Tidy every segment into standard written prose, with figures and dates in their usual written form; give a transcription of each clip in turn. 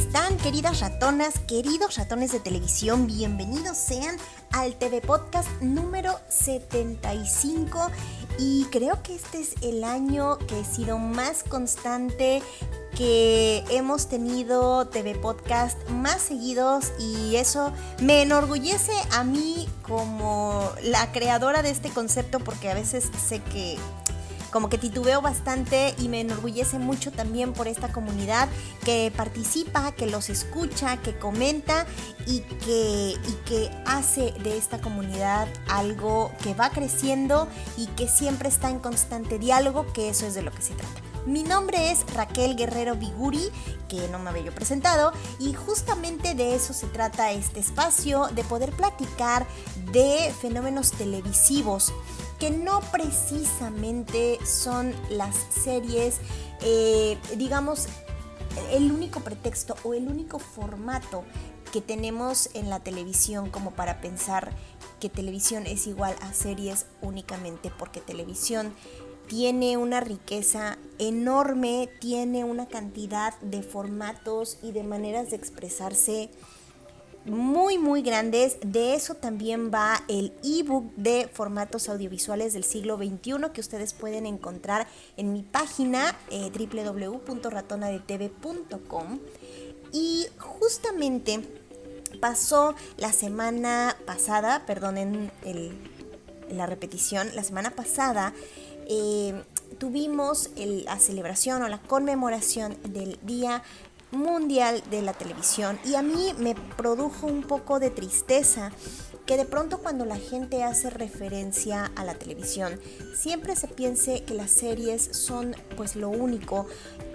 están, queridas ratonas, queridos ratones de televisión? Bienvenidos sean al TV Podcast número 75 y creo que este es el año que he sido más constante, que hemos tenido TV Podcast más seguidos y eso me enorgullece a mí como la creadora de este concepto, porque a veces sé que como que titubeo bastante y me enorgullece mucho también por esta comunidad que participa, que los escucha, que comenta y que hace de esta comunidad algo que va creciendo y que siempre está en constante diálogo, que eso es de lo que se trata. Mi nombre es Raquel Guerrero Viguri, que no me había yo presentado, y justamente de eso se trata este espacio, de poder platicar de fenómenos televisivos que no precisamente son las series, digamos, el único pretexto o el único formato que tenemos en la televisión como para pensar que televisión es igual a series únicamente, porque televisión tiene una riqueza enorme, tiene una cantidad de formatos y de maneras de expresarse muy grandes. De eso también va el ebook de formatos audiovisuales del siglo XXI que ustedes pueden encontrar en mi página www.ratonadetv.com. Y justamente pasó la semana pasada, perdonen la repetición, la semana pasada tuvimos la celebración o la conmemoración del Día Mundial de la Televisión, y a mí me produjo un poco de tristeza que de pronto cuando la gente hace referencia a la televisión siempre se piense que las series son pues lo único,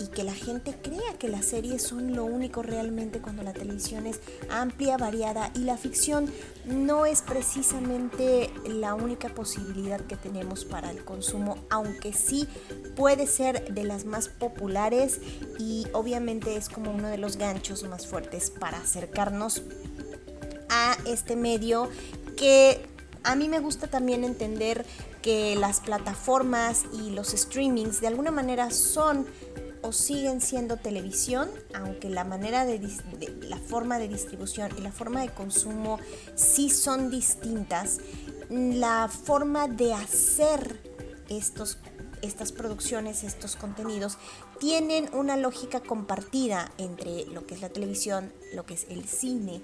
y que la gente crea que las series son lo único realmente, cuando la televisión es amplia, variada, y la ficción no es precisamente la única posibilidad que tenemos para el consumo, aunque sí puede ser de las más populares y obviamente es como uno de los ganchos más fuertes para acercarnos a este medio, que a mí me gusta también entender que las plataformas y los streamings de alguna manera son o siguen siendo televisión, aunque la manera la forma de distribución y la forma de consumo sí son distintas. La forma de hacer estas producciones, estos contenidos, tienen una lógica compartida entre lo que es la televisión, lo que es el cine,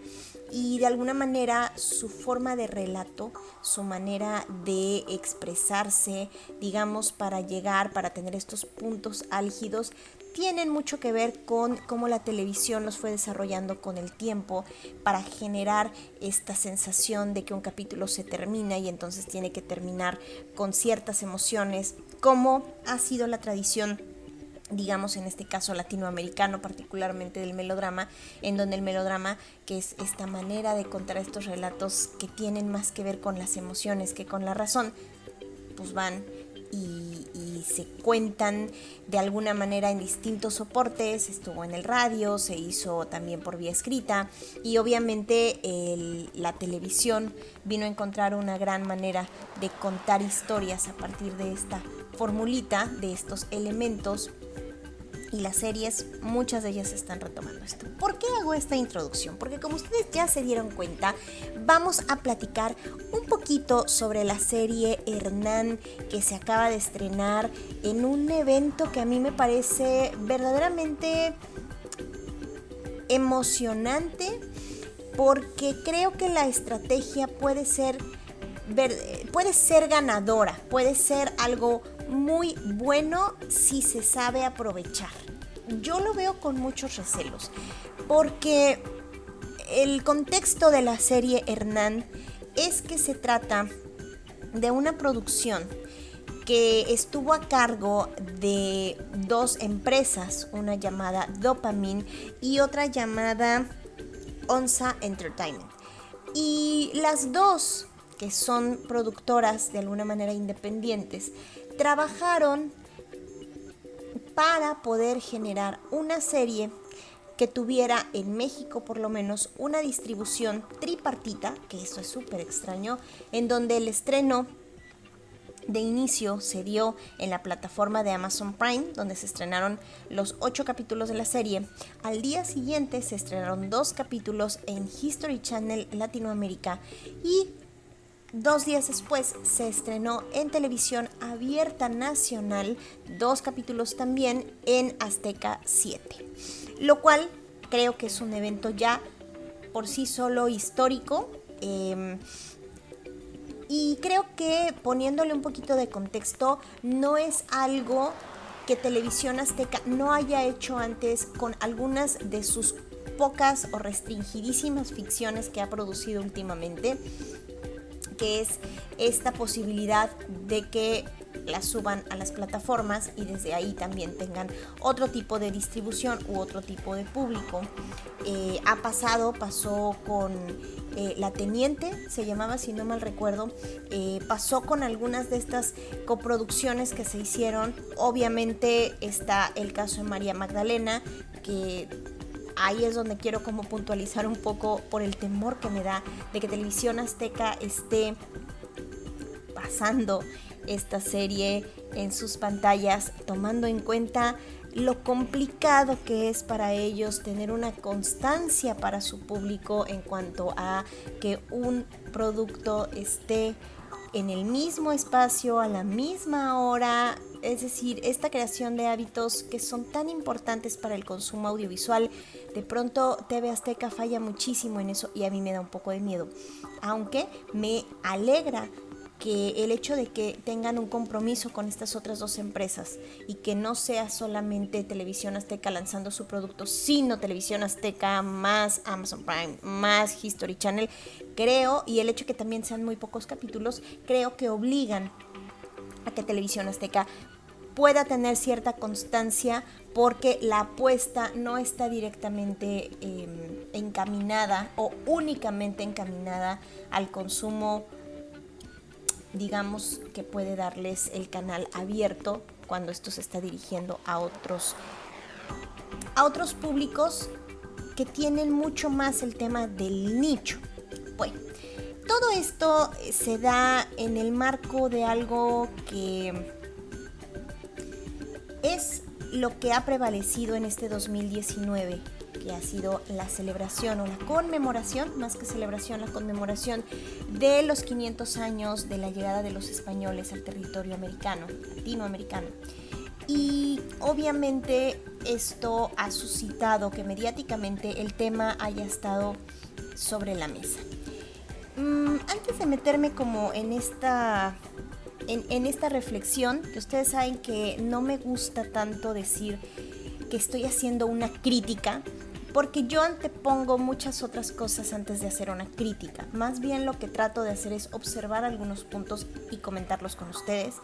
y de alguna manera su forma de relato, su manera de expresarse, digamos, para tener estos puntos álgidos, tienen mucho que ver con cómo la televisión los fue desarrollando con el tiempo para generar esta sensación de que un capítulo se termina y entonces tiene que terminar con ciertas emociones, como ha sido la tradición, digamos, en este caso latinoamericano, particularmente del melodrama, en donde el melodrama, que es esta manera de contar estos relatos que tienen más que ver con las emociones que con la razón, pues van y se cuentan de alguna manera en distintos soportes. Estuvo en el radio, se hizo también por vía escrita, y obviamente la televisión vino a encontrar una gran manera de contar historias a partir de esta formulita, de estos elementos. Y las series, muchas de ellas están retomando esto. ¿Por qué hago esta introducción? Porque como ustedes ya se dieron cuenta, vamos a platicar un poquito sobre la serie Hernán, que se acaba de estrenar en un evento que a mí me parece verdaderamente emocionante, porque creo que la estrategia puede ser ganadora, puede ser algo muy bueno si se sabe aprovechar. Yo lo veo con muchos recelos, porque el contexto de la serie Hernán es que se trata de una producción que estuvo a cargo de dos empresas, una llamada Dopamine y otra llamada Onza Entertainment. Y las dos, que son productoras de alguna manera independientes, trabajaron para poder generar una serie que tuviera en México por lo menos una distribución tripartita, que eso es súper extraño, en donde el estreno de inicio se dio en la plataforma de Amazon Prime, donde se estrenaron los 8 capítulos de la serie. Al día siguiente se estrenaron 2 capítulos en History Channel Latinoamérica y 2 días después se estrenó en televisión abierta nacional 2 capítulos también en Azteca 7, lo cual creo que es un evento ya por sí solo histórico. Y creo que poniéndole un poquito de contexto, no es algo que Televisión Azteca no haya hecho antes con algunas de sus pocas o restringidísimas ficciones que ha producido últimamente, que es esta posibilidad de que las suban a las plataformas y desde ahí también tengan otro tipo de distribución u otro tipo de público. Pasó con La Teniente, se llamaba, si no mal recuerdo. Pasó con algunas de estas coproducciones que se hicieron. Obviamente está el caso de María Magdalena, que ahí es donde quiero como puntualizar un poco por el temor que me da de que Televisión Azteca esté pasando esta serie en sus pantallas, tomando en cuenta lo complicado que es para ellos tener una constancia para su público en cuanto a que un producto esté en el mismo espacio, a la misma hora. Es decir, esta creación de hábitos que son tan importantes para el consumo audiovisual, de pronto TV Azteca falla muchísimo en eso y a mí me da un poco de miedo. Aunque me alegra que el hecho de que tengan un compromiso con estas otras 2 empresas y que no sea solamente Televisión Azteca lanzando su producto, sino Televisión Azteca más Amazon Prime más History Channel, creo, y el hecho de que también sean muy pocos capítulos, creo que obligan a que Televisión Azteca pueda tener cierta constancia, porque la apuesta no está directamente encaminada o únicamente encaminada al consumo, digamos, que puede darles el canal abierto cuando esto se está dirigiendo a otros públicos que tienen mucho más el tema del nicho. Bueno, todo esto se da en el marco de algo que es lo que ha prevalecido en este 2019, que ha sido la celebración o la conmemoración, más que celebración, la conmemoración de los 500 años de la llegada de los españoles al territorio latinoamericano. Y obviamente esto ha suscitado que mediáticamente el tema haya estado sobre la mesa. Antes de meterme como en esta reflexión, que ustedes saben que no me gusta tanto decir que estoy haciendo una crítica, porque yo antepongo muchas otras cosas antes de hacer una crítica. Más bien lo que trato de hacer es observar algunos puntos y comentarlos con ustedes,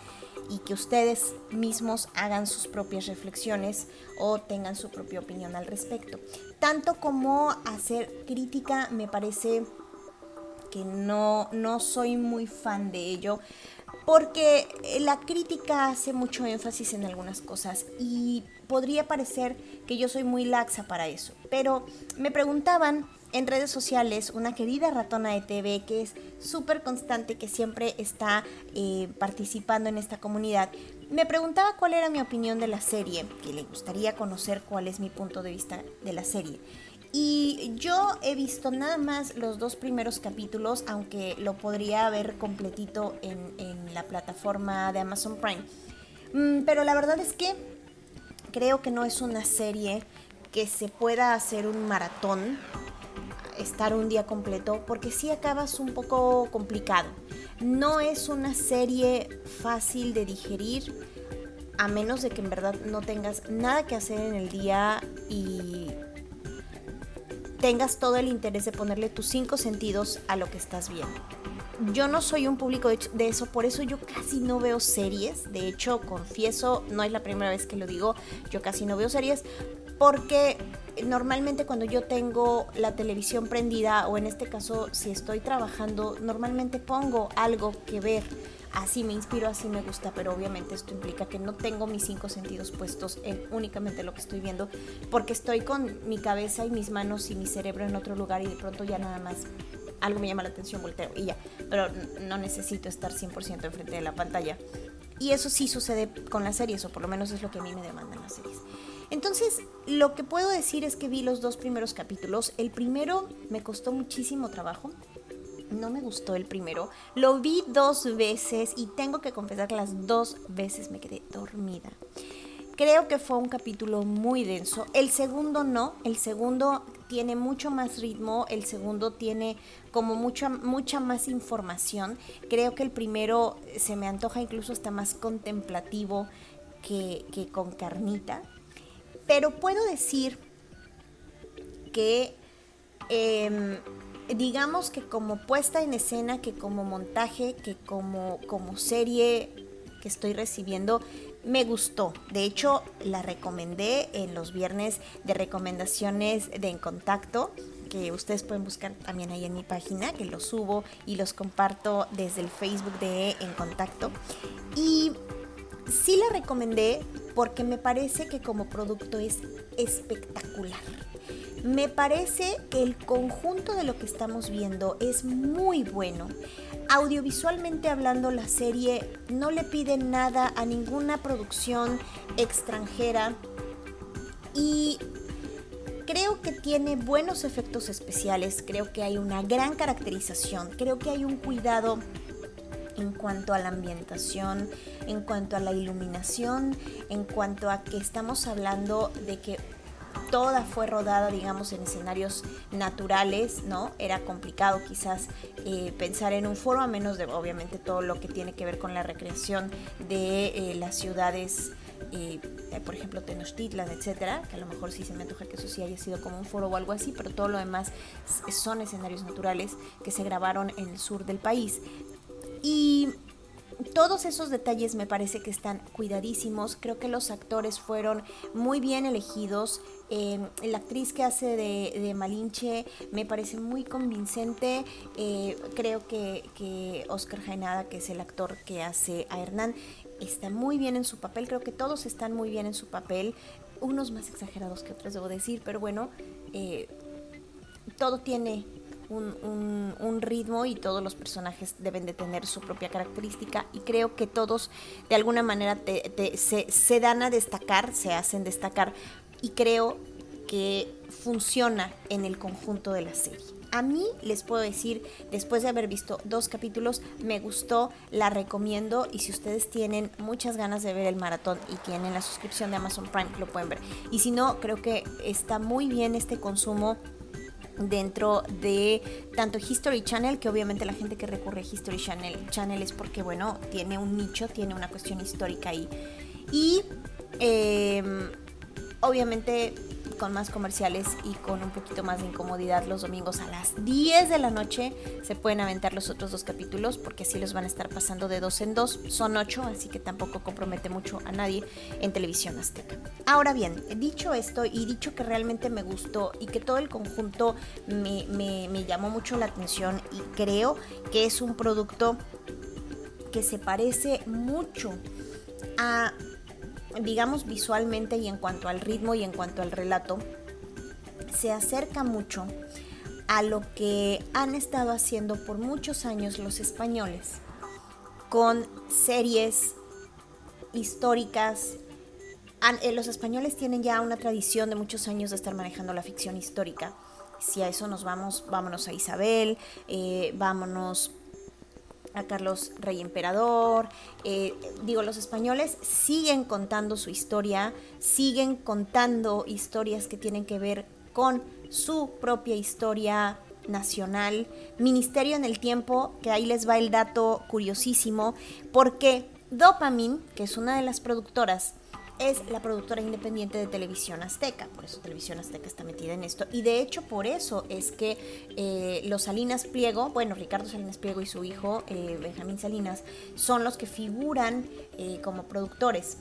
y que ustedes mismos hagan sus propias reflexiones o tengan su propia opinión al respecto. Tanto como hacer crítica, me parece que no soy muy fan de ello, porque la crítica hace mucho énfasis en algunas cosas y podría parecer que yo soy muy laxa para eso. Pero me preguntaban en redes sociales, una querida ratona de TV que es súper constante, que siempre está participando en esta comunidad, me preguntaba cuál era mi opinión de la serie, que le gustaría conocer cuál es mi punto de vista de la serie. Y yo he visto nada más los 2 primeros capítulos, aunque lo podría ver completito en la plataforma de Amazon Prime. Pero la verdad es que creo que no es una serie que se pueda hacer un maratón, estar un día completo, porque sí acabas un poco complicado. No es una serie fácil de digerir, a menos de que en verdad no tengas nada que hacer en el día y tengas todo el interés de ponerle tus 5 sentidos a lo que estás viendo. Yo no soy un público de eso, por eso yo casi no veo series. De hecho, confieso, no es la primera vez que lo digo, yo casi no veo series, porque normalmente cuando yo tengo la televisión prendida, o en este caso si estoy trabajando, normalmente pongo algo que ver. Así me inspiro, así me gusta, pero obviamente esto implica que no tengo mis 5 sentidos puestos en únicamente lo que estoy viendo, porque estoy con mi cabeza y mis manos y mi cerebro en otro lugar y de pronto ya nada más algo me llama la atención, volteo y ya, pero no necesito estar 100% enfrente de la pantalla. Y eso sí sucede con las series, o por lo menos es lo que a mí me demandan las series. Entonces, lo que puedo decir es que vi los 2 primeros capítulos. El primero me costó muchísimo trabajo. No me gustó el primero. Lo vi 2 veces y tengo que confesar que las 2 veces me quedé dormida. Creo que fue un capítulo muy denso. El segundo no. El segundo tiene mucho más ritmo. El segundo tiene como mucha más información. Creo que el primero se me antoja incluso hasta más contemplativo que con carnita. Pero puedo decir que digamos que como puesta en escena, que como montaje, que como serie que estoy recibiendo, me gustó. De hecho, la recomendé en los viernes de recomendaciones de En Contacto, que ustedes pueden buscar también ahí en mi página, que los subo y los comparto desde el Facebook de En Contacto. Y sí la recomendé porque me parece que como producto es espectacular. Me parece que el conjunto de lo que estamos viendo es muy bueno. Audiovisualmente hablando, la serie no le pide nada a ninguna producción extranjera y creo que tiene buenos efectos especiales, creo que hay una gran caracterización, creo que hay un cuidado en cuanto a la ambientación, en cuanto a la iluminación, en cuanto a que estamos hablando de que toda fue rodada, digamos, en escenarios naturales, ¿no? Era complicado quizás pensar en un foro, a menos de, obviamente, todo lo que tiene que ver con la recreación de las ciudades, por ejemplo, Tenochtitlan, etcétera, que a lo mejor sí se me antoja que eso sí haya sido como un foro o algo así, pero todo lo demás son escenarios naturales que se grabaron en el sur del país. Y todos esos detalles me parece que están cuidadísimos. Creo que los actores fueron muy bien elegidos. La actriz que hace de Malinche me parece muy convincente. Creo que Oscar Jaenada, que es el actor que hace a Hernán, está muy bien en su papel. Creo que todos están muy bien en su papel. Unos más exagerados que otros, debo decir, pero bueno, todo tiene un ritmo y todos los personajes deben de tener su propia característica y creo que todos de alguna manera se dan a destacar, se hacen destacar y creo que funciona en el conjunto de la serie. A mí les puedo decir, después de haber visto 2 capítulos, me gustó, la recomiendo y si ustedes tienen muchas ganas de ver el maratón y tienen la suscripción de Amazon Prime, lo pueden ver. Y si no, creo que está muy bien este consumo dentro de tanto History Channel, que obviamente la gente que recurre a History Channel es porque, bueno, tiene un nicho, tiene una cuestión histórica ahí. Y obviamente con más comerciales y con un poquito más de incomodidad los domingos a las 10 de la noche se pueden aventar los otros 2 capítulos porque así los van a estar pasando de 2 en 2, son 8, así que tampoco compromete mucho a nadie en Televisión Azteca. Ahora bien, dicho esto y dicho que realmente me gustó y que todo el conjunto me llamó mucho la atención y creo que es un producto que se parece mucho a, digamos, visualmente y en cuanto al ritmo y en cuanto al relato, se acerca mucho a lo que han estado haciendo por muchos años los españoles con series históricas. Los españoles tienen ya una tradición de muchos años de estar manejando la ficción histórica. Si a eso nos vamos, vámonos a Isabel, vámonos a Carlos Rey Emperador. Los españoles siguen contando su historia, siguen contando historias que tienen que ver con su propia historia nacional. Ministerio en el Tiempo, que ahí les va el dato curiosísimo, porque Dopamin, que es una de las productoras, es la productora independiente de Televisión Azteca, por eso Televisión Azteca está metida en esto, y de hecho por eso es que los Salinas Pliego, Ricardo Salinas Pliego y su hijo Benjamín Salinas, son los que figuran como productores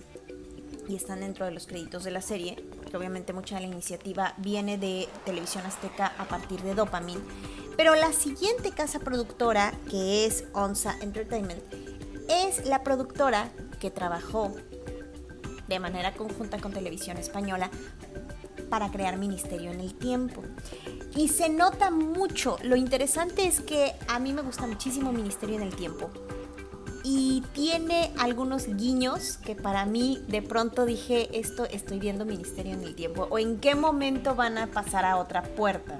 y están dentro de los créditos de la serie, porque obviamente mucha de la iniciativa viene de Televisión Azteca a partir de Dopamin, pero la siguiente casa productora, que es Onza Entertainment, es la productora que trabajó de manera conjunta con Televisión Española para crear Ministerio en el Tiempo. Y se nota mucho. Lo interesante es que a mí me gusta muchísimo Ministerio en el Tiempo. Y tiene algunos guiños que para mí de pronto dije, esto estoy viendo Ministerio en el Tiempo. O en qué momento van a pasar a otra puerta.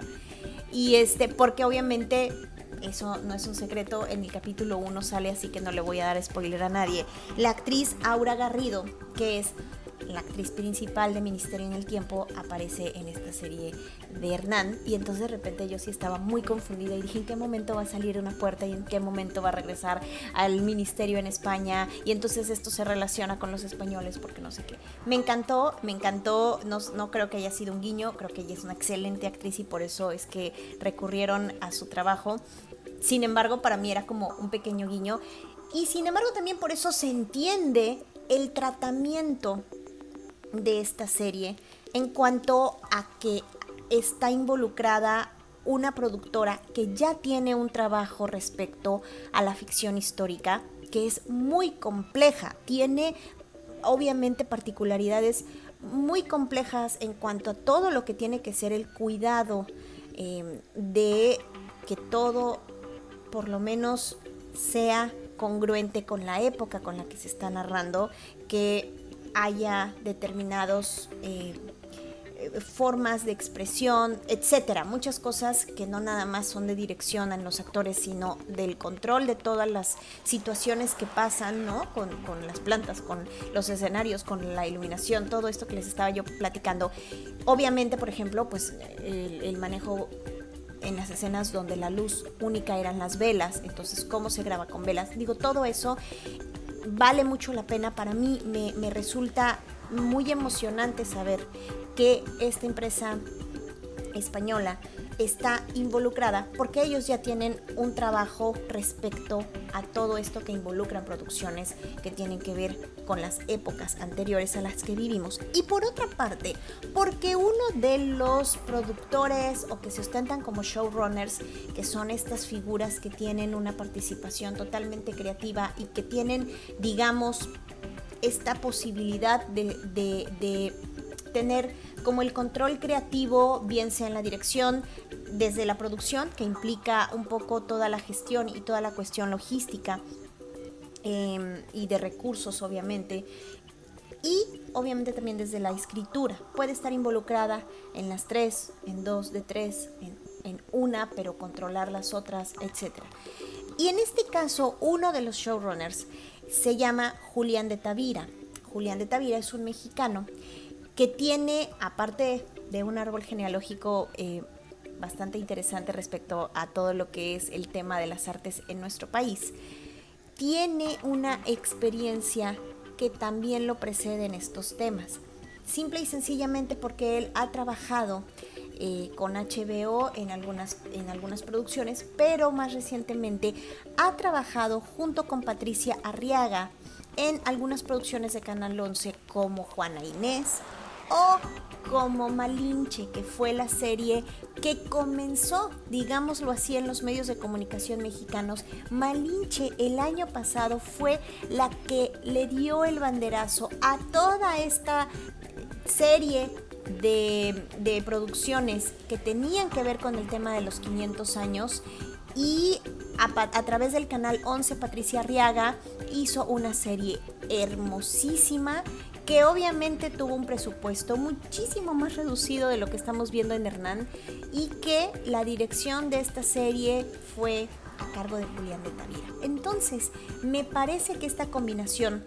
Y porque obviamente eso no es un secreto, en el capítulo 1 sale, así que no le voy a dar spoiler a nadie. La actriz Aura Garrido, que es la actriz principal de Ministerio en el Tiempo, aparece en esta serie de Hernán, y entonces de repente yo sí estaba muy confundida y dije, ¿en qué momento va a salir una puerta y en qué momento va a regresar al ministerio en España? Y entonces esto se relaciona con los españoles, porque no sé qué. Me encantó, no creo que haya sido un guiño, creo que ella es una excelente actriz y por eso es que recurrieron a su trabajo. Sin embargo, para mí era como un pequeño guiño, y sin embargo también por eso se entiende el tratamiento de esta serie en cuanto a que está involucrada una productora que ya tiene un trabajo respecto a la ficción histórica, que es muy compleja, tiene obviamente particularidades muy complejas en cuanto a todo lo que tiene que ser el cuidado de que todo por lo menos sea congruente con la época con la que se está narrando, que haya determinados formas de expresión, etcétera, muchas cosas que no nada más son de dirección en los actores, sino del control de todas las situaciones que pasan, ¿no? Con las plantas, con los escenarios, con la iluminación, todo esto que les estaba yo platicando. Obviamente, por ejemplo, pues el manejo en las escenas donde la luz única eran las velas, entonces cómo se graba con velas, digo, todo eso vale mucho la pena. Para mí me resulta muy emocionante saber que esta empresa española está involucrada, porque ellos ya tienen un trabajo respecto a todo esto que involucran producciones que tienen que ver con las épocas anteriores a las que vivimos. Y por otra parte, porque uno de los productores o que se ostentan como showrunners, que son estas figuras que tienen una participación totalmente creativa y que tienen, digamos, esta posibilidad de tener como el control creativo, bien sea en la dirección, desde la producción, que implica un poco toda la gestión y toda la cuestión logística y de recursos, obviamente, y obviamente también desde la escritura. Puede estar involucrada en las tres, en dos de tres, en una, pero controlar las otras, etc. Y en este caso, uno de los showrunners se llama Julián de Tavira. Julián de Tavira es un mexicano que tiene, aparte de un árbol genealógico bastante interesante respecto a todo lo que es el tema de las artes en nuestro país, tiene una experiencia que también lo precede en estos temas. Simple y sencillamente porque él ha trabajado con HBO en algunas producciones, pero más recientemente ha trabajado junto con Patricia Arriaga en algunas producciones de Canal 11 como Juana Inés o como Malinche, que fue la serie que comenzó, digámoslo así, en los medios de comunicación mexicanos. Malinche el año pasado fue la que le dio el banderazo a toda esta serie de producciones que tenían que ver con el tema de los 500 años, y a través del Canal 11 Patricia Arriaga hizo una serie hermosísima que obviamente tuvo un presupuesto muchísimo más reducido de lo que estamos viendo en Hernán, y que la dirección de esta serie fue a cargo de Julián de Tavira. Entonces, me parece que esta combinación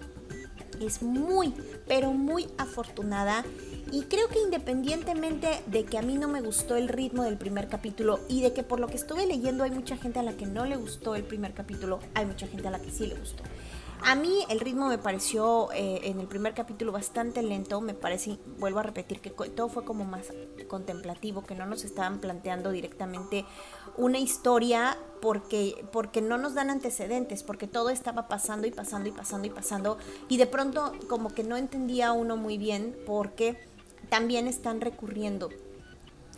es muy, pero muy afortunada, y creo que independientemente de que a mí no me gustó el ritmo del primer capítulo y de que por lo que estuve leyendo hay mucha gente a la que no le gustó el primer capítulo, hay mucha gente a la que sí le gustó. A mí el ritmo me pareció en el primer capítulo bastante lento, me parece, vuelvo a repetir, que todo fue como más contemplativo, que no nos estaban planteando directamente una historia porque no nos dan antecedentes, porque todo estaba pasando y pasando y pasando y pasando, y de pronto como que no entendía uno muy bien, porque también están recurriendo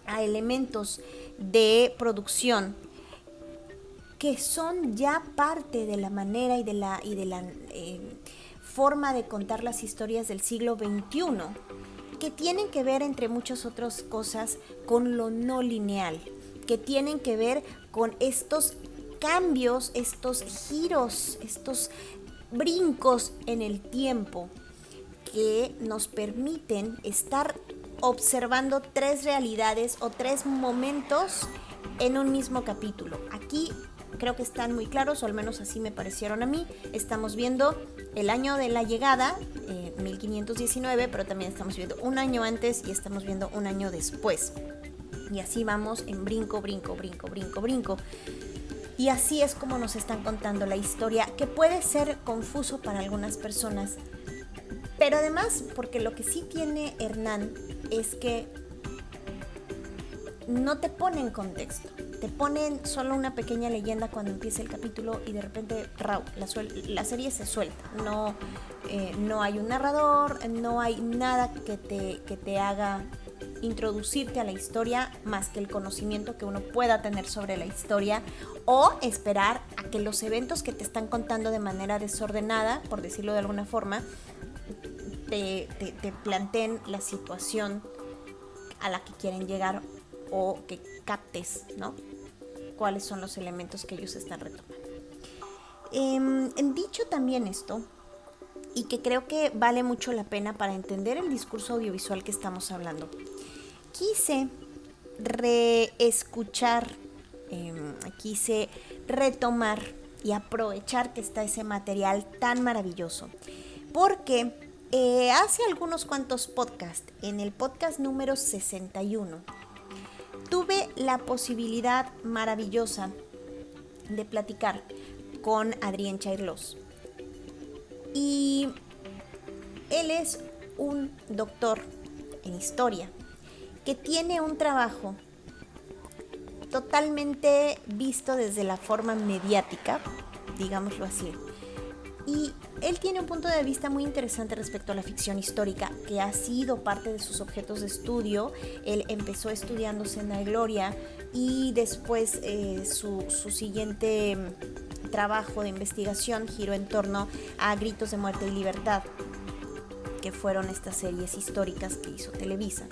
a elementos de producción que son ya parte de la manera y de la forma de contar las historias del siglo XXI, que tienen que ver, entre muchas otras cosas, con lo no lineal. que tienen que ver con estos cambios, estos giros, estos brincos en el tiempo que nos permiten estar observando 3 realidades o 3 momentos en un mismo capítulo. Aquí creo que están muy claros, o al menos así me parecieron a mí. Estamos viendo el año de la llegada, 1519, pero también estamos viendo un año antes y estamos viendo un año después. Y así vamos en brinco. Y así es como nos están contando la historia, que puede ser confuso para algunas personas. Pero además, porque lo que sí tiene Hernán es que no te pone en contexto. Te ponen solo una pequeña leyenda cuando empieza el capítulo y de repente la serie se suelta. No hay un narrador, no hay nada que te haga introducirte a la historia más que el conocimiento que uno pueda tener sobre la historia, o esperar a que los eventos que te están contando de manera desordenada, por decirlo de alguna forma, te planteen la situación a la que quieren llegar, o que captes, ¿no?, cuáles son los elementos que ellos están retomando. Dicho también esto, y que creo que vale mucho la pena para entender el discurso audiovisual que estamos hablando, quise reescuchar, quise retomar y aprovechar que está ese material tan maravilloso, porque hace algunos cuantos podcasts, en el podcast número 61, tuve la posibilidad maravillosa de platicar con Adrián Chairlos. Y él es un doctor en historia que tiene un trabajo totalmente visto desde la forma mediática, digámoslo así. Y él tiene un punto de vista muy interesante respecto a la ficción histórica, que ha sido parte de sus objetos de estudio. Él empezó estudiando Senda de Gloria y después su siguiente trabajo de investigación giró en torno a Gritos de Muerte y Libertad, que fueron estas series históricas que hizo Televisa.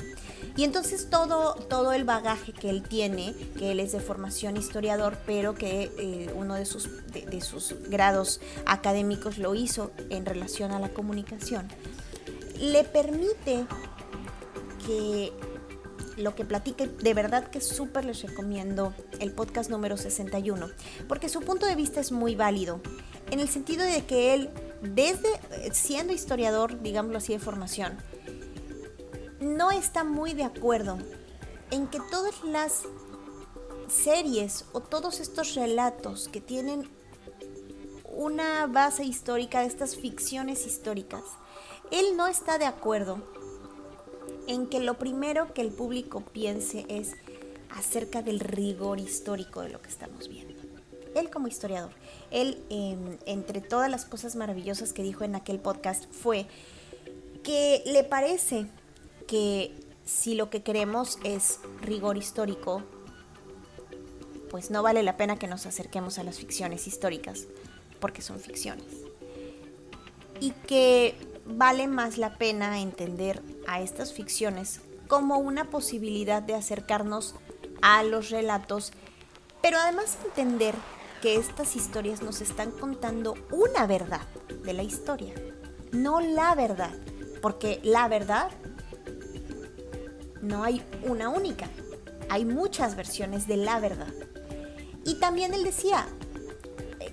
Y entonces todo el bagaje que él tiene, que él es de formación historiador, pero que uno de sus grados académicos lo hizo en relación a la comunicación, le permite que lo que platique, de verdad que súper les recomiendo el podcast número 61, porque su punto de vista es muy válido, en el sentido de que él, desde siendo historiador, digámoslo así, de formación, no está muy de acuerdo en que todas las series o todos estos relatos que tienen una base histórica, de estas ficciones históricas, él no está de acuerdo en que lo primero que el público piense es acerca del rigor histórico de lo que estamos viendo. Él, como historiador, él, entre todas las cosas maravillosas que dijo en aquel podcast, fue que le parece que si lo que queremos es rigor histórico, pues no vale la pena que nos acerquemos a las ficciones históricas, porque son ficciones. Y que vale más la pena entender a estas ficciones como una posibilidad de acercarnos a los relatos, pero además entender que estas historias nos están contando una verdad de la historia, no la verdad, porque la verdad no hay una única, hay muchas versiones de la verdad. Y también él decía,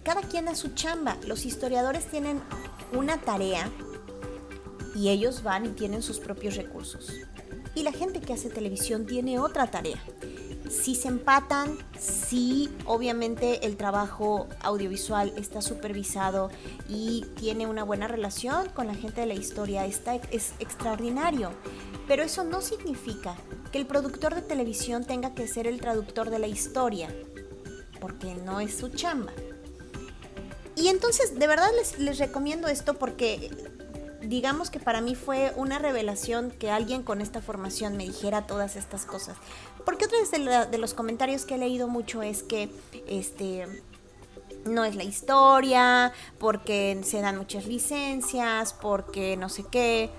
cada quien a su chamba, los historiadores tienen una tarea y ellos van y tienen sus propios recursos. Y la gente que hace televisión tiene otra tarea. Si se empatan, sí, obviamente el trabajo audiovisual está supervisado y tiene una buena relación con la gente de la historia, es extraordinario. Pero eso no significa que el productor de televisión tenga que ser el traductor de la historia, porque no es su chamba. Y entonces, de verdad les recomiendo esto, porque digamos que para mí fue una revelación que alguien con esta formación me dijera todas estas cosas. Porque otra vez de los comentarios que he leído mucho es que no es la historia, porque se dan muchas licencias, porque no sé qué.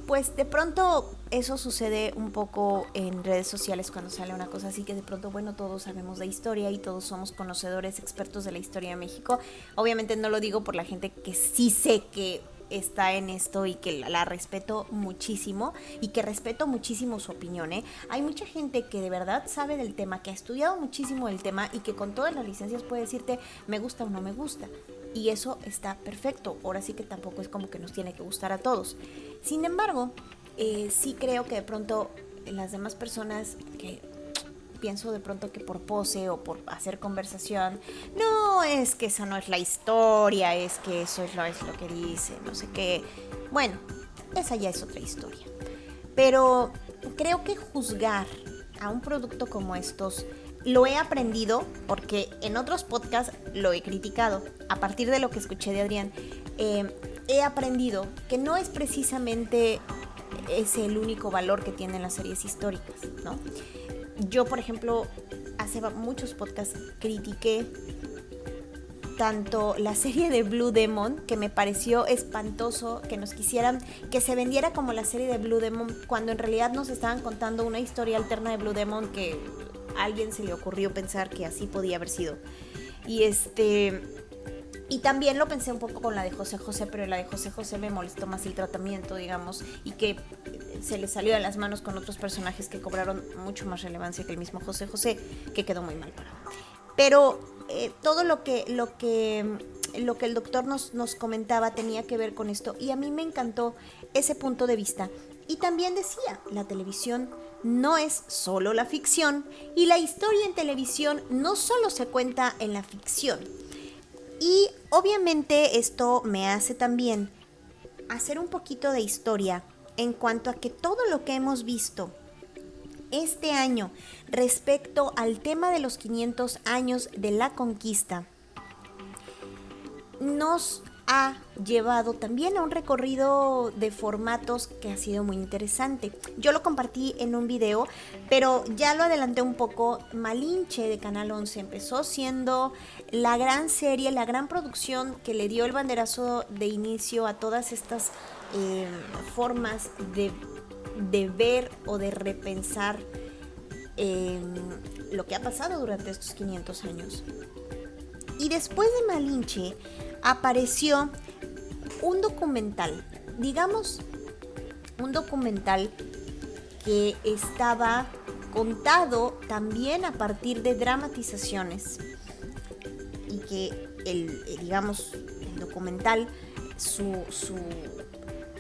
Pues de pronto eso sucede un poco en redes sociales cuando sale una cosa así, que de pronto, bueno, todos sabemos de historia y todos somos conocedores, expertos de la historia de México. Obviamente no lo digo por la gente que sí sé que está en esto y que la respeto muchísimo y que respeto muchísimo su opinión, ¿eh? Hay mucha gente que de verdad sabe del tema, que ha estudiado muchísimo el tema y que con todas las licencias puede decirte me gusta o no me gusta. Y eso está perfecto. Ahora sí que tampoco es como que nos tiene que gustar a todos. Sin embargo, sí creo que de pronto las demás personas que pienso de pronto que por pose o por hacer conversación, no, es que esa no es la historia, es que eso es lo que dice, no sé qué. Bueno, esa ya es otra historia. Pero creo que juzgar a un producto como estos lo he aprendido porque en otros podcasts lo he criticado. A partir de lo que escuché de Adrián, he aprendido que no es precisamente ese el único valor que tienen las series históricas, ¿no? Yo, por ejemplo, hace muchos podcasts critiqué tanto la serie de Blue Demon, que me pareció espantoso que nos quisieran, que se vendiera como la serie de Blue Demon, cuando en realidad nos estaban contando una historia alterna de Blue Demon que a alguien se le ocurrió pensar que así podía haber sido. Y también lo pensé un poco con la de José José, pero la de José José me molestó más el tratamiento, digamos, y que se le salió de las manos con otros personajes que cobraron mucho más relevancia que el mismo José José, que quedó muy mal parado. Pero todo lo que el doctor nos comentaba tenía que ver con esto, y a mí me encantó ese punto de vista. Y también decía, la televisión no es solo la ficción, y la historia en televisión no solo se cuenta en la ficción. Y obviamente esto me hace también hacer un poquito de historia en cuanto a que todo lo que hemos visto este año respecto al tema de los 500 años de la conquista nos ha llevado también a un recorrido de formatos que ha sido muy interesante. Yo lo compartí en un video, pero ya lo adelanté un poco. Malinche de Canal 11 empezó siendo la gran serie, la gran producción que le dio el banderazo de inicio a todas estas formas de ver o de repensar lo que ha pasado durante estos 500 años. Y después de Malinche apareció un documental, digamos, un documental que estaba contado también a partir de dramatizaciones, y que el documental, su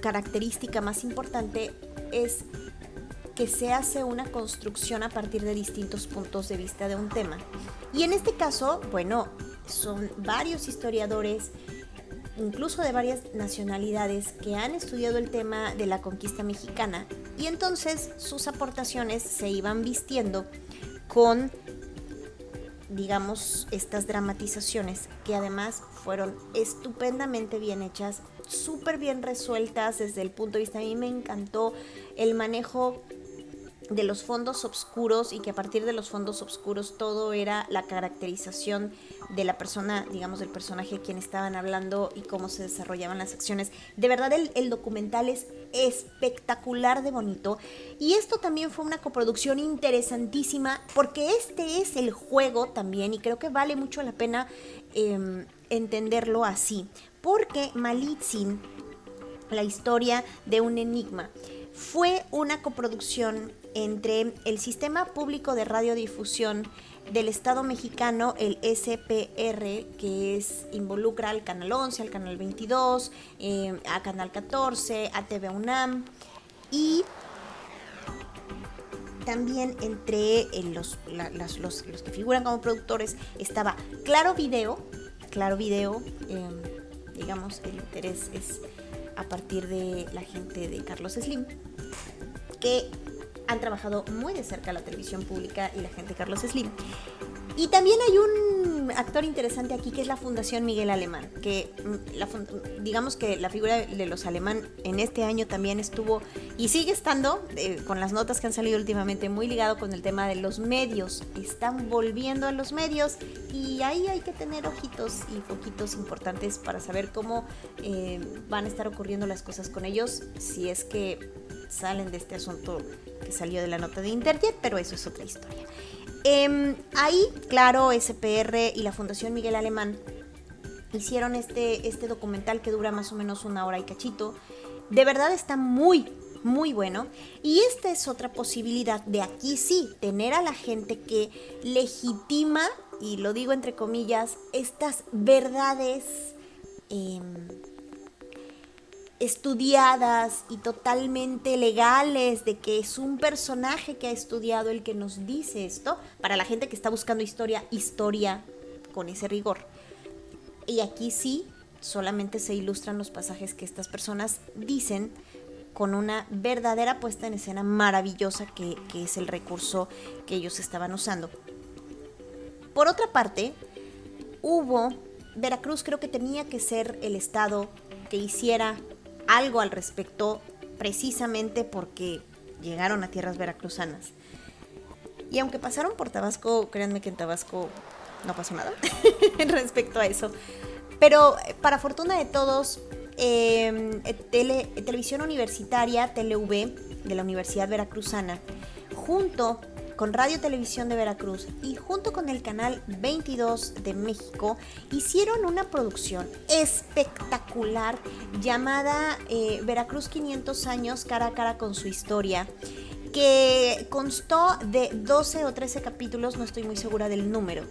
característica más importante es que se hace una construcción a partir de distintos puntos de vista de un tema. Y en este caso, bueno, son varios historiadores, incluso de varias nacionalidades, que han estudiado el tema de la conquista mexicana, y entonces sus aportaciones se iban vistiendo con, digamos, estas dramatizaciones, que además fueron estupendamente bien hechas, súper bien resueltas desde el punto de vista. A mí me encantó el manejo de los fondos oscuros, y que a partir de los fondos oscuros todo era la caracterización de la persona, digamos, del personaje a quien estaban hablando y cómo se desarrollaban las acciones. De verdad el documental es espectacular de bonito, y esto también fue una coproducción interesantísima, porque este es el juego también, y creo que vale mucho la pena entenderlo así, porque Malitzin, la historia de un enigma, fue una coproducción entre el Sistema Público de Radiodifusión del Estado Mexicano, el SPR, que involucra al Canal 11, al Canal 22, a Canal 14, a TV UNAM, y también entre los que figuran como productores estaba Claro Video, digamos, el interés es a partir de la gente de Carlos Slim, que han trabajado muy de cerca la televisión pública y la gente de Carlos Slim. Y también hay un actor interesante aquí, que es la Fundación Miguel Alemán, que digamos que la figura de los Alemán en este año también estuvo y sigue estando, con las notas que han salido últimamente, muy ligado con el tema de los medios. Están volviendo a los medios, y ahí hay que tener ojitos y foquitos importantes para saber cómo van a estar ocurriendo las cosas con ellos, si es que salen de este asunto que salió de la nota de Interjet, pero eso es otra historia. Ahí, claro, SPR y la Fundación Miguel Alemán hicieron este documental que dura más o menos 1 hora y cachito. De verdad está muy, muy bueno. Y esta es otra posibilidad de aquí sí, tener a la gente que legitima, y lo digo entre comillas, estas verdades estudiadas y totalmente legales, de que es un personaje que ha estudiado el que nos dice esto, para la gente que está buscando historia con ese rigor. Y aquí sí, solamente se ilustran los pasajes que estas personas dicen con una verdadera puesta en escena maravillosa que es el recurso que ellos estaban usando. Por otra parte, Veracruz creo que tenía que ser el estado que hiciera algo al respecto, precisamente porque llegaron a tierras veracruzanas. Y aunque pasaron por Tabasco, créanme que en Tabasco no pasó nada respecto a eso. Pero para fortuna de todos, Televisión Universitaria, TLV, de la Universidad Veracruzana, junto con Radio Televisión de Veracruz y junto con el canal 22 de México, hicieron una producción espectacular llamada Veracruz 500 años cara a cara con su historia, que constó de 12 o 13 capítulos, no estoy muy segura del número.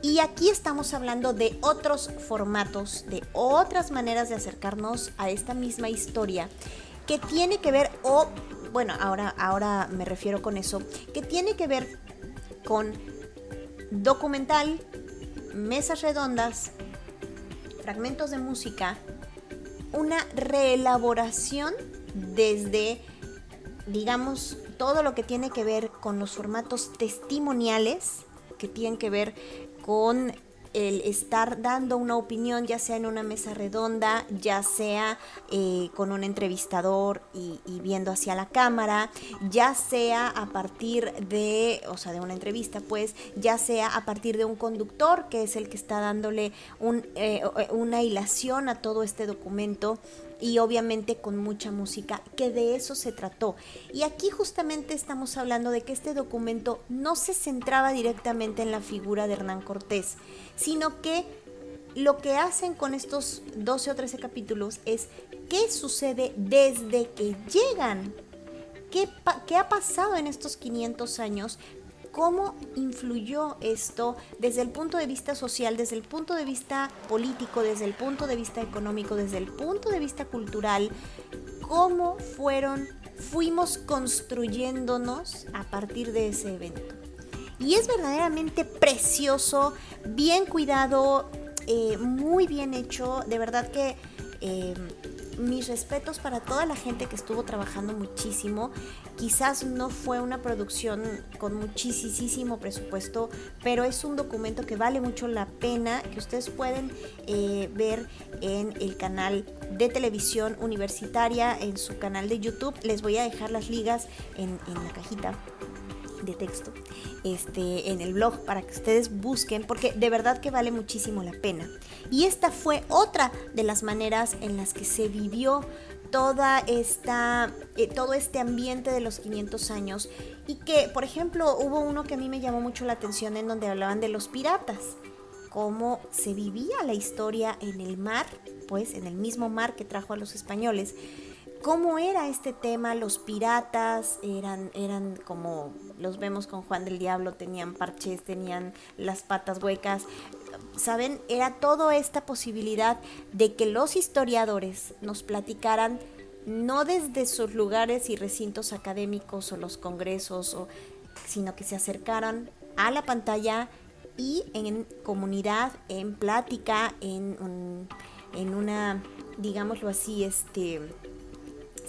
Y aquí estamos hablando de otros formatos, de otras maneras de acercarnos a esta misma historia, que tiene que ver, ahora me refiero con eso, que tiene que ver con documental, mesas redondas, fragmentos de música, una reelaboración desde, digamos, todo lo que tiene que ver con los formatos testimoniales, que tienen que ver con el estar dando una opinión, ya sea en una mesa redonda, ya sea con un entrevistador y viendo hacia la cámara, ya sea a partir de una entrevista, pues, ya sea a partir de un conductor que es el que está dándole una hilación a todo este documento, y obviamente con mucha música, que de eso se trató. Y aquí justamente estamos hablando de que este documento no se centraba directamente en la figura de Hernán Cortés, sino que lo que hacen con estos 12 o 13 capítulos es qué sucede desde que llegan, qué ha pasado en estos 500 años, cómo influyó esto desde el punto de vista social, desde el punto de vista político, desde el punto de vista económico, desde el punto de vista cultural, cómo fuimos construyéndonos a partir de ese evento. Y es verdaderamente precioso, bien cuidado, muy bien hecho, de verdad que mis respetos para toda la gente que estuvo trabajando muchísimo. Quizás no fue una producción con muchísimo presupuesto, pero es un documento que vale mucho la pena, que ustedes pueden ver en el canal de Televisión Universitaria, en su canal de YouTube. Les voy a dejar las ligas en la cajita de texto, en el blog, para que ustedes busquen, porque de verdad que vale muchísimo la pena. Y esta fue otra de las maneras en las que se vivió todo este ambiente de los 500 años, y que, por ejemplo, hubo uno que a mí me llamó mucho la atención, en donde hablaban de los piratas, cómo se vivía la historia en el mar, pues en el mismo mar que trajo a los españoles. ¿Cómo era este tema? Los piratas eran como los vemos con Juan del Diablo, tenían parches, tenían las patas huecas, ¿saben? Era toda esta posibilidad de que los historiadores nos platicaran, no desde sus lugares y recintos académicos o los congresos, sino que se acercaran a la pantalla y en comunidad, en plática, en una, digámoslo así,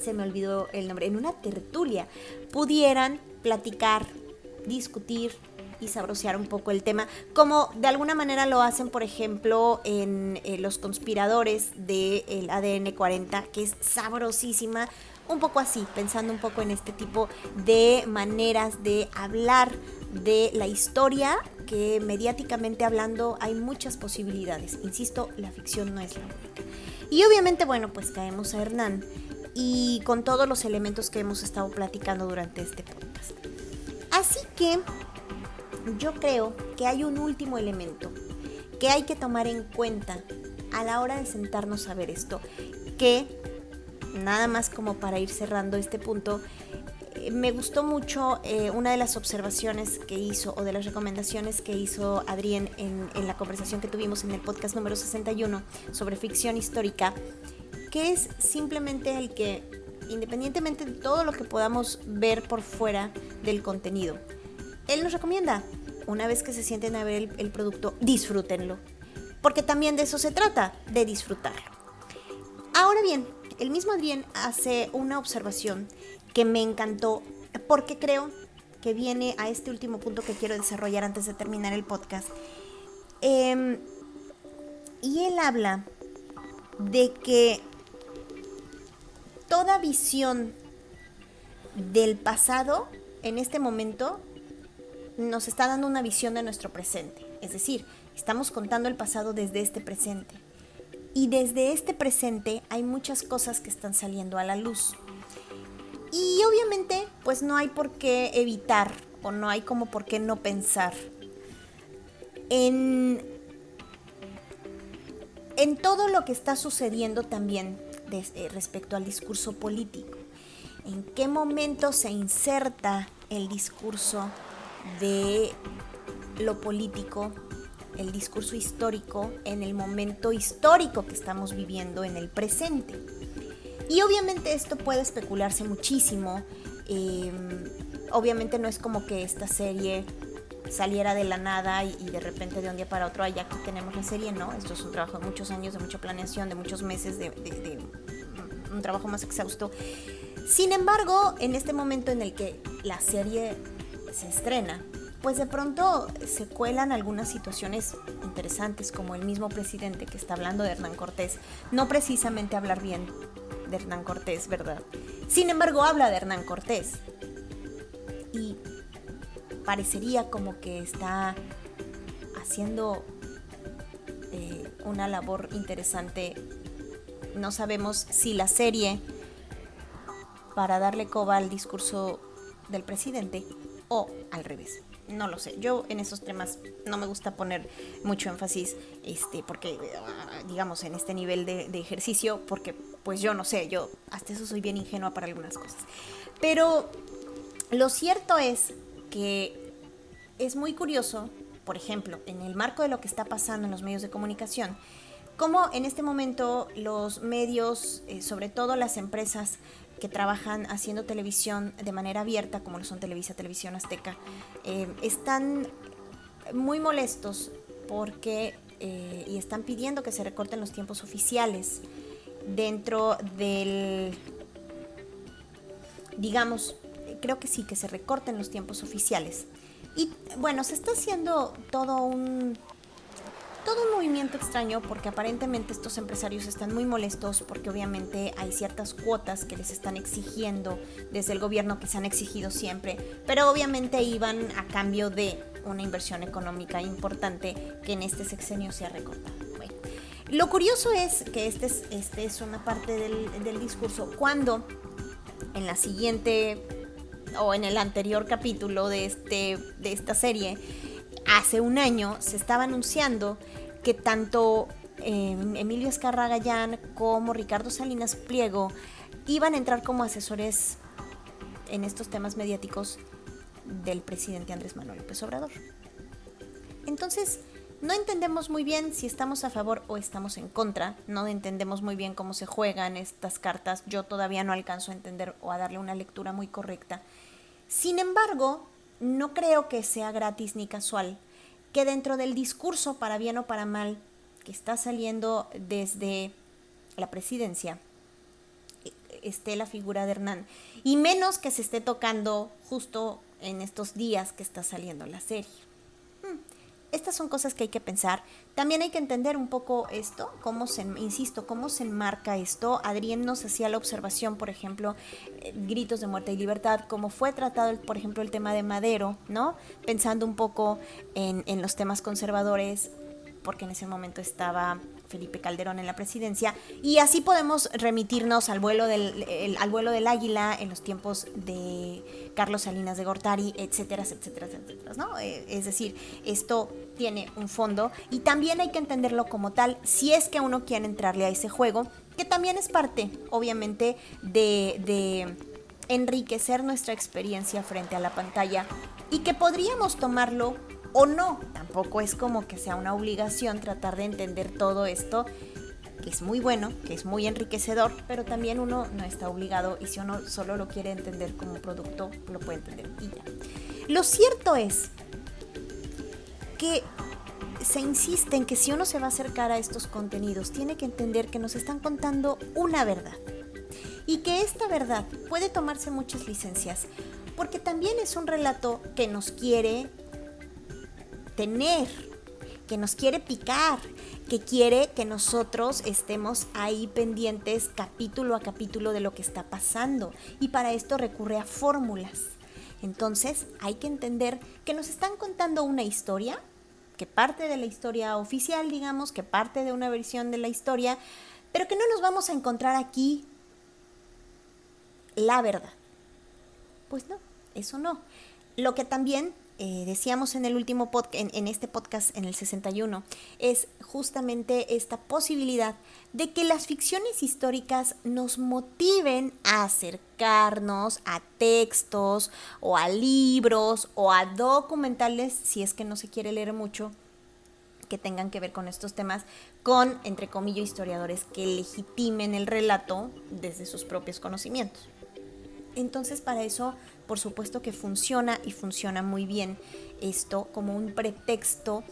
se me olvidó el nombre, en una tertulia, pudieran platicar, discutir y sabrosear un poco el tema, como de alguna manera lo hacen, por ejemplo, en Los Conspiradores del ADN 40, que es sabrosísima, un poco así, pensando un poco en este tipo de maneras de hablar de la historia, que mediáticamente hablando hay muchas posibilidades. Insisto, la ficción no es la única. Y obviamente, bueno, pues caemos a Hernán. y con todos los elementos que hemos estado platicando durante este podcast. Así que yo creo que hay un último elemento que hay que tomar en cuenta a la hora de sentarnos a ver esto, que nada más como para ir cerrando este punto, me gustó mucho una de las observaciones que hizo o de las recomendaciones que hizo Adrián en la conversación que tuvimos en el podcast número 61 sobre ficción histórica, que es simplemente el que, independientemente de todo lo que podamos ver por fuera del contenido, él nos recomienda, una vez que se sienten a ver el producto, disfrútenlo, porque también de eso se trata, de disfrutarlo. Ahora bien, el mismo Adrián hace una observación que me encantó, porque creo que viene a este último punto que quiero desarrollar antes de terminar el podcast. Y él habla de que toda visión del pasado en este momento nos está dando una visión de nuestro presente. Es decir, estamos contando el pasado desde este presente. Y desde este presente hay muchas cosas que están saliendo a la luz. Y obviamente, pues no hay por qué evitar o no hay como por qué no pensar en todo lo que está sucediendo también respecto al discurso político. ¿En qué momento se inserta el discurso de lo político, el discurso histórico, en el momento histórico que estamos viviendo en el presente? Y obviamente esto puede especularse muchísimo. Obviamente no es como que esta serie saliera de la nada y de repente de un día para otro, ya aquí tenemos la serie, ¿no? Esto es un trabajo de muchos años, de mucha planeación, de muchos meses, de un trabajo más exhausto. Sin embargo, en este momento en el que la serie se estrena, pues de pronto se cuelan algunas situaciones interesantes, como el mismo presidente que está hablando de Hernán Cortés. No precisamente hablar bien de Hernán Cortés, ¿verdad? Sin embargo, habla de Hernán Cortés. Y parecería como que está haciendo una labor interesante. No sabemos si la serie para darle coba al discurso del presidente o al revés. No lo sé. Yo en esos temas no me gusta poner mucho énfasis, porque, digamos, en este nivel de ejercicio, porque pues yo no sé, yo hasta eso soy bien ingenua para algunas cosas. Pero lo cierto es que es muy curioso, por ejemplo, en el marco de lo que está pasando en los medios de comunicación, cómo en este momento los medios, sobre todo las empresas que trabajan haciendo televisión de manera abierta, como lo son Televisa, Televisión Azteca, están muy molestos porque y están pidiendo que se recorten los tiempos oficiales dentro del, digamos, creo que sí, que se recorten los tiempos oficiales. Y bueno, se está haciendo todo un movimiento extraño, porque aparentemente estos empresarios están muy molestos porque obviamente hay ciertas cuotas que les están exigiendo desde el gobierno, que se han exigido siempre, pero obviamente iban a cambio de una inversión económica importante que en este sexenio se ha recortado. Bueno, lo curioso es que este es una parte del discurso, cuando en la siguiente o en el anterior capítulo de esta serie, hace un año se estaba anunciando que tanto Emilio Azcárraga Gallán como Ricardo Salinas Pliego iban a entrar como asesores en estos temas mediáticos del presidente Andrés Manuel López Obrador. Entonces, no entendemos muy bien si estamos a favor o estamos en contra, no entendemos muy bien cómo se juegan estas cartas, yo todavía no alcanzo a entender o a darle una lectura muy correcta. Sin embargo, no creo que sea gratis ni casual que dentro del discurso, para bien o para mal, que está saliendo desde la presidencia, esté la figura de Hernán, y menos que se esté tocando justo en estos días que está saliendo la serie. Estas son cosas que hay que pensar. También hay que entender un poco esto, cómo se enmarca esto. Adrián nos hacía la observación, por ejemplo, Gritos de Muerte y Libertad, cómo fue tratado, por ejemplo, el tema de Madero, ¿no? Pensando un poco en los temas conservadores, porque en ese momento estaba Felipe Calderón en la presidencia, y así podemos remitirnos al vuelo del águila en los tiempos de Carlos Salinas de Gortari, etcétera, etcétera, etcétera, ¿no? Es decir, esto tiene un fondo y también hay que entenderlo como tal si es que uno quiere entrarle a ese juego, que también es parte, obviamente, de enriquecer nuestra experiencia frente a la pantalla y que podríamos tomarlo o no. Tampoco es como que sea una obligación tratar de entender todo esto, que es muy bueno, que es muy enriquecedor, pero también uno no está obligado, y si uno solo lo quiere entender como un producto, lo puede entender y ya. Lo cierto es que se insiste en que si uno se va a acercar a estos contenidos, tiene que entender que nos están contando una verdad. Y que esta verdad puede tomarse muchas licencias, porque también es un relato que nos quiere tener, que nos quiere picar, que quiere que nosotros estemos ahí pendientes capítulo a capítulo de lo que está pasando. Y para esto recurre a fórmulas. Entonces hay que entender que nos están contando una historia, que parte de la historia oficial, digamos, que parte de una versión de la historia, pero que no nos vamos a encontrar aquí la verdad. Pues no, eso no. Lo que también decíamos en el último podcast, en este podcast, en el 61, es justamente esta posibilidad de que las ficciones históricas nos motiven a acercarnos a textos o a libros o a documentales, si es que no se quiere leer mucho, que tengan que ver con estos temas, con, entre comillas, historiadores que legitimen el relato desde sus propios conocimientos. Entonces, para eso, por supuesto que funciona, y funciona muy bien esto como un pretexto.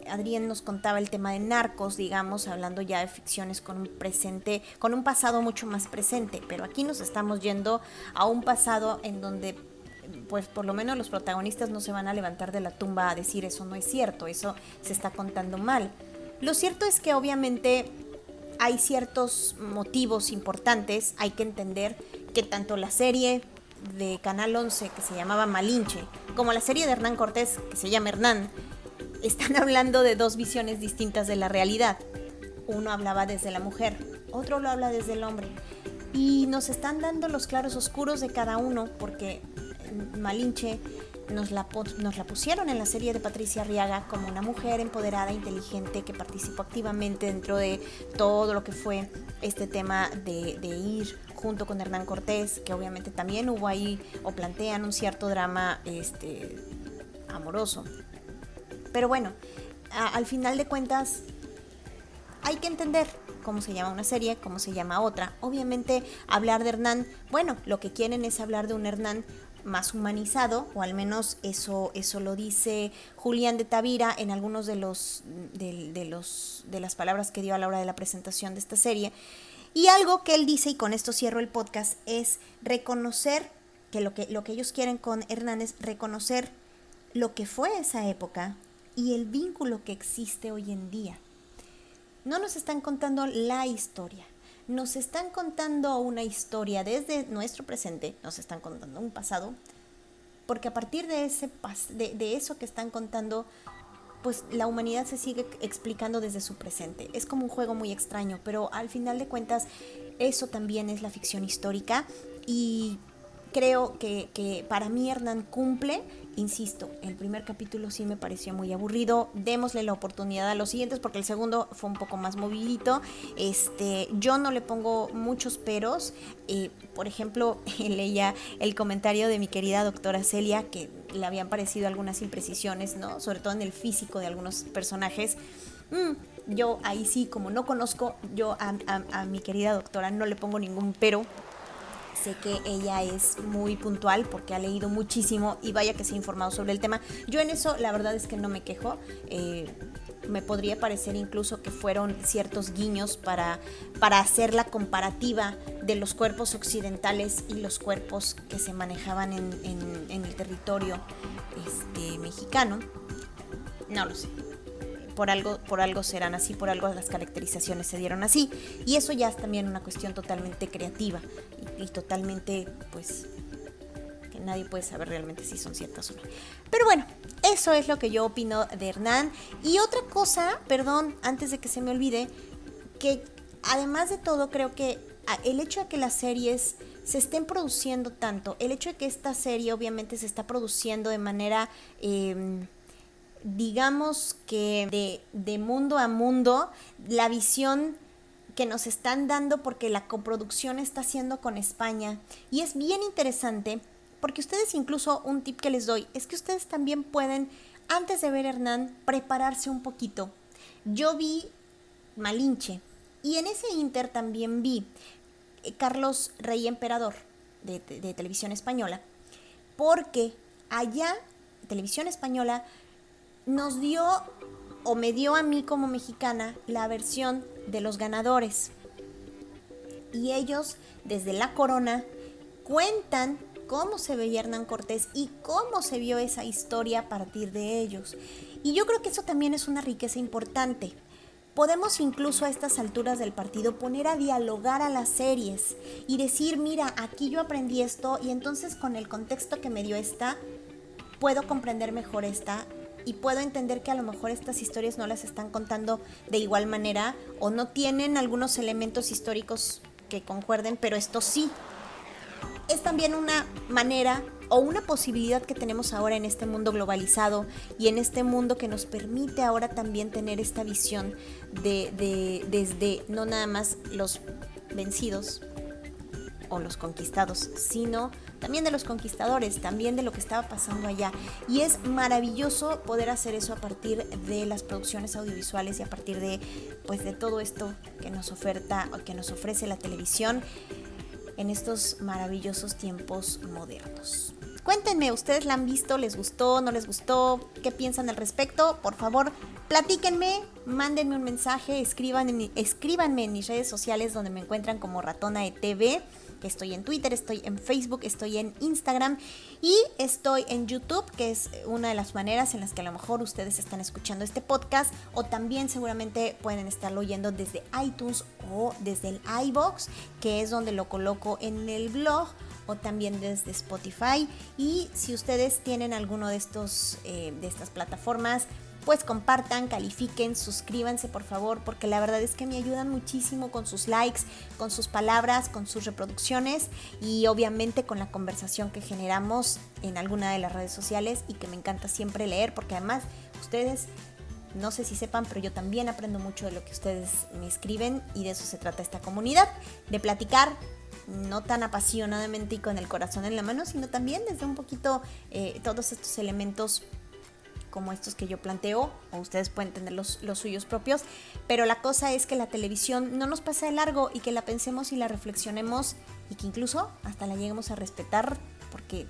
Adrián nos contaba el tema de Narcos, digamos, hablando ya de ficciones con un presente, con un pasado mucho más presente, pero aquí nos estamos yendo a un pasado en donde, pues por lo menos los protagonistas no se van a levantar de la tumba a decir eso no es cierto, eso se está contando mal. Lo cierto es que obviamente hay ciertos motivos importantes. Hay que entender que tanto la serie de Canal 11 que se llamaba Malinche, como la serie de Hernán Cortés que se llama Hernán, están hablando de dos visiones distintas de la realidad. Uno hablaba desde la mujer, otro lo habla desde el hombre, y nos están dando los claros oscuros de cada uno, porque Malinche nos la pusieron en la serie de Patricia Arriaga como una mujer empoderada, inteligente, que participó activamente dentro de todo lo que fue este tema de ir junto con Hernán Cortés, que obviamente también hubo ahí, o plantean un cierto drama amoroso. Pero bueno, al final de cuentas hay que entender cómo se llama una serie, cómo se llama otra. Obviamente hablar de Hernán, bueno, lo que quieren es hablar de un Hernán más humanizado, o al menos eso lo dice Julián de Tavira en algunos de las palabras que dio a la hora de la presentación de esta serie. Y algo que él dice, y con esto cierro el podcast, es reconocer que lo que ellos quieren con Hernán es reconocer lo que fue esa época y el vínculo que existe hoy en día. No nos están contando la historia, nos están contando una historia desde nuestro presente, nos están contando un pasado, porque a partir de eso que están contando, pues la humanidad se sigue explicando desde su presente. Es como un juego muy extraño, pero al final de cuentas eso también es la ficción histórica, y creo que para mí Hernán cumple. Insisto, el primer capítulo sí me pareció muy aburrido. Démosle la oportunidad a los siguientes, porque el segundo fue un poco más movidito. Yo no le pongo muchos peros. Por ejemplo, leía el comentario de mi querida doctora Celia, que le habían parecido algunas imprecisiones, ¿no? Sobre todo en el físico de algunos personajes. Yo ahí sí, como no conozco, yo a mi querida doctora no le pongo ningún pero. Sé que ella es muy puntual porque ha leído muchísimo y vaya que se ha informado sobre el tema. Yo en eso la verdad es que no me quejo. Me podría parecer incluso que fueron ciertos guiños para hacer la comparativa de los cuerpos occidentales y los cuerpos que se manejaban en el territorio mexicano. No lo sé. Por algo serán así, por algo las caracterizaciones se dieron así. Y eso ya es también una cuestión totalmente creativa y totalmente, pues, que nadie puede saber realmente si son ciertas o no. Pero bueno, Eso es lo que yo opino de Hernán. Y otra cosa, perdón, antes de que se me olvide, que además de todo creo que el hecho de que las series se estén produciendo tanto, el hecho de que esta serie obviamente se está produciendo de manera, digamos que de mundo a mundo, la visión que nos están dando porque la coproducción está haciendo con España. Y es bien interesante porque ustedes, incluso un tip que les doy, es que ustedes también pueden, antes de ver Hernán, prepararse un poquito. Yo vi Malinche y en ese inter también vi Carlos Rey Emperador de Televisión Española, porque allá Televisión Española nos dio, o me dio a mí como mexicana, la versión de los ganadores. Y ellos, desde La Corona, cuentan cómo se veía Hernán Cortés y cómo se vio esa historia a partir de ellos. Y yo creo que eso también es una riqueza importante. Podemos incluso a estas alturas del partido poner a dialogar a las series y decir, mira, aquí yo aprendí esto y entonces con el contexto que me dio esta, puedo comprender mejor esta y puedo entender que a lo mejor estas historias no las están contando de igual manera o no tienen algunos elementos históricos que concuerden, pero esto sí. Es también una manera o una posibilidad que tenemos ahora en este mundo globalizado y en este mundo que nos permite ahora también tener esta visión desde no nada más los vencidos o los conquistados, sino también de los conquistadores, también de lo que estaba pasando allá. Y es maravilloso poder hacer eso a partir de las producciones audiovisuales y a partir de, pues, de todo esto que nos oferta o que nos ofrece la televisión en estos maravillosos tiempos modernos. Cuéntenme, ¿ustedes la han visto? ¿Les gustó? ¿No les gustó? ¿Qué piensan al respecto? Por favor, platíquenme, mándenme un mensaje, escríbanme en mis redes sociales donde me encuentran como Ratona ETV. Estoy en Twitter, estoy en Facebook, estoy en Instagram y estoy en YouTube, que es una de las maneras en las que a lo mejor ustedes están escuchando este podcast, o también seguramente pueden estarlo oyendo desde iTunes o desde el iVoox, que es donde lo coloco en el blog, o también desde Spotify. Y si ustedes tienen alguno de estas plataformas, pues compartan, califiquen, suscríbanse por favor, porque la verdad es que me ayudan muchísimo con sus likes, con sus palabras, con sus reproducciones y obviamente con la conversación que generamos en alguna de las redes sociales y que me encanta siempre leer, porque además ustedes, no sé si sepan, pero yo también aprendo mucho de lo que ustedes me escriben y de eso se trata esta comunidad, de platicar no tan apasionadamente y con el corazón en la mano, sino también desde un poquito todos estos elementos como estos que yo planteo, o ustedes pueden tener los suyos propios, pero la cosa es que la televisión no nos pasa de largo y que la pensemos y la reflexionemos y que incluso hasta la lleguemos a respetar, porque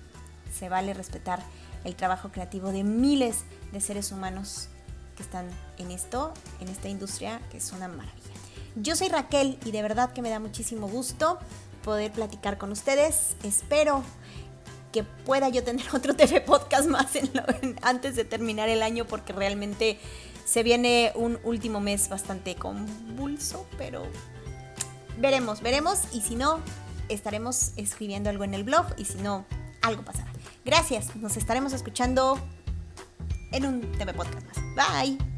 se vale respetar el trabajo creativo de miles de seres humanos que están en esta industria, que es una maravilla. Yo soy Raquel y de verdad que me da muchísimo gusto poder platicar con ustedes. Espero que pueda yo tener otro TV Podcast más antes de terminar el año, porque realmente se viene un último mes bastante convulso, pero veremos, y si no, estaremos escribiendo algo en el blog, y si no, algo pasará. Gracias, nos estaremos escuchando en un TV Podcast más. Bye.